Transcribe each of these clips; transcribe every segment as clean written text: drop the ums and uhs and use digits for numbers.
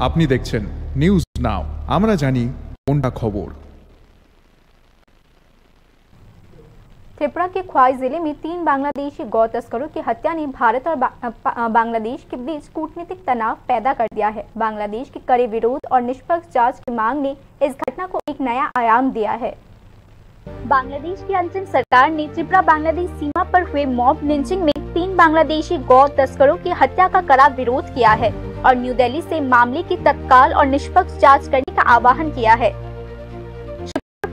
আপনি দেখছেন news now, আমরা জানি কোনটা খবর। त्रिपुरा के ख्वाई जिले में 3 बांग्लादेशी गौ तस्करों की हत्या ने भारत और बांग्लादेश के बीच कूटनीतिक तनाव पैदा कर दिया है। बांग्लादेश के कड़े विरोध और निष्पक्ष जांच की मांग ने इस घटना को एक नया आयाम दिया है। बांग्लादेश की अंतरिम सरकार ने त्रिपुरा बांग्लादेश सीमा पर हुए मॉब लिंचिंग में 3 बांग्लादेशी गौ तस्करों की हत्या का कड़ा विरोध किया है और न्यू दिल्ली से मामले की तत्काल और निष्पक्ष जांच करने का आह्वान किया है।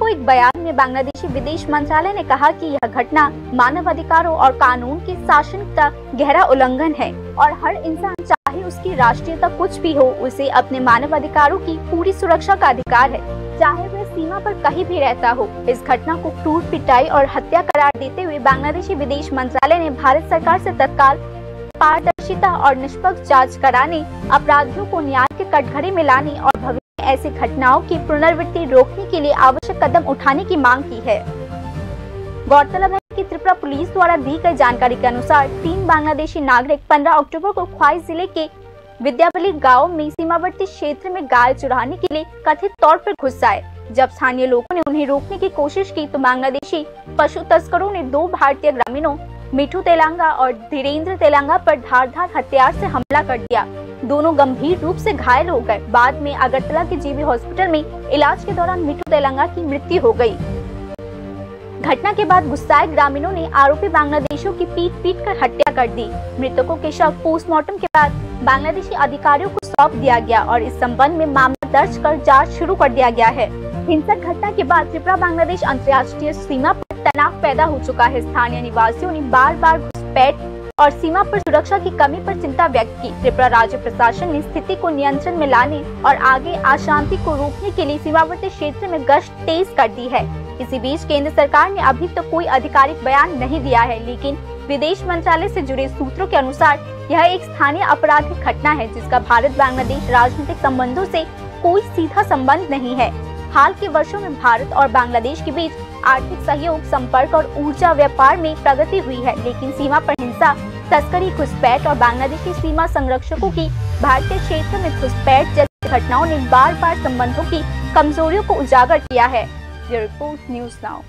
को एक बयान में बांग्लादेशी विदेश मंत्रालय ने कहा कि यह घटना मानव अधिकारों और कानून के शासन का गहरा उल्लंघन है और हर इंसान, चाहे उसकी राष्ट्रीयता कुछ भी हो, उसे अपने मानव अधिकारों की पूरी सुरक्षा का अधिकार है, चाहे वह सीमा पर कहीं भी रहता हो। इस घटना को क्रूर पिटाई और हत्या करार देते हुए बांग्लादेशी विदेश मंत्रालय ने भारत सरकार से तत्काल पारदर्शिता और निष्पक्ष जांच कराने, अपराधियों को न्याय के कटघरे में लाने और भविष्य में ऐसी घटनाओं की पुनरावृत्ति रोकने के लिए आवश्यक कदम उठाने की मांग की है। गौरतलब है कि त्रिपुरा पुलिस द्वारा दी गई जानकारी के अनुसार 3 बांग्लादेशी नागरिक 15 अक्टूबर को ख्वाई जिले के विद्यावली गांव में सीमावर्ती क्षेत्र में गाय चुराने के लिए कथित तौर पर घुस आए। जब स्थानीय लोगों ने उन्हें रोकने की कोशिश की तो बांग्लादेशी पशु तस्करों ने 2 भारतीय ग्रामीणों मिठू तेलंगा और धीरेन्द्र तेलंगा पर धारदार हथियार से हमला कर दिया। दोनों गंभीर रूप से घायल हो गए। बाद में अगरतला के जीबी हॉस्पिटल में इलाज के दौरान मिठू तेलंगा की मृत्यु हो गई। घटना के बाद गुस्साए ग्रामीणों ने आरोपी बांग्लादेशियों की पीट कर हत्या कर दी। मृतकों के शव पोस्टमार्टम के बाद बांग्लादेशी अधिकारियों को सौंप दिया गया और इस संबंध में मामला दर्ज कर जांच शुरू कर दिया गया है। हिंसक घटना के बाद त्रिपुरा बांग्लादेश अंतर्राष्ट्रीय सीमा पर तनाव पैदा हो चुका है। स्थानीय निवासियों ने बार-बार घुसपैठ और सीमा पर सुरक्षा की कमी पर चिंता व्यक्त की। त्रिपुरा राज्य प्रशासन ने स्थिति को नियंत्रण में लाने और आगे अशांति को रोकने के लिए सीमावर्ती क्षेत्र में गश्त तेज कर दी है। इसी बीच केंद्र सरकार ने अभी तक कोई आधिकारिक बयान नहीं दिया है, लेकिन विदेश मंत्रालय से जुड़े सूत्रों के अनुसार यह एक स्थानीय आपराधिक घटना है जिसका भारत बांग्लादेश राजनीतिक संबंधों से कोई सीधा संबंध नहीं है। हाल के वर्षों में भारत और बांग्लादेश के बीच आर्थिक सहयोग, संपर्क और ऊर्जा व्यापार में प्रगति हुई है, लेकिन सीमा पर हिंसा, तस्करी, घुसपैठ और बांग्लादेशी सीमा संरक्षकों की भारतीय क्षेत्र में घुसपैठ जैसी घटनाओं ने बार-बार संबंधों की कमजोरियों को उजागर किया है। Report news now.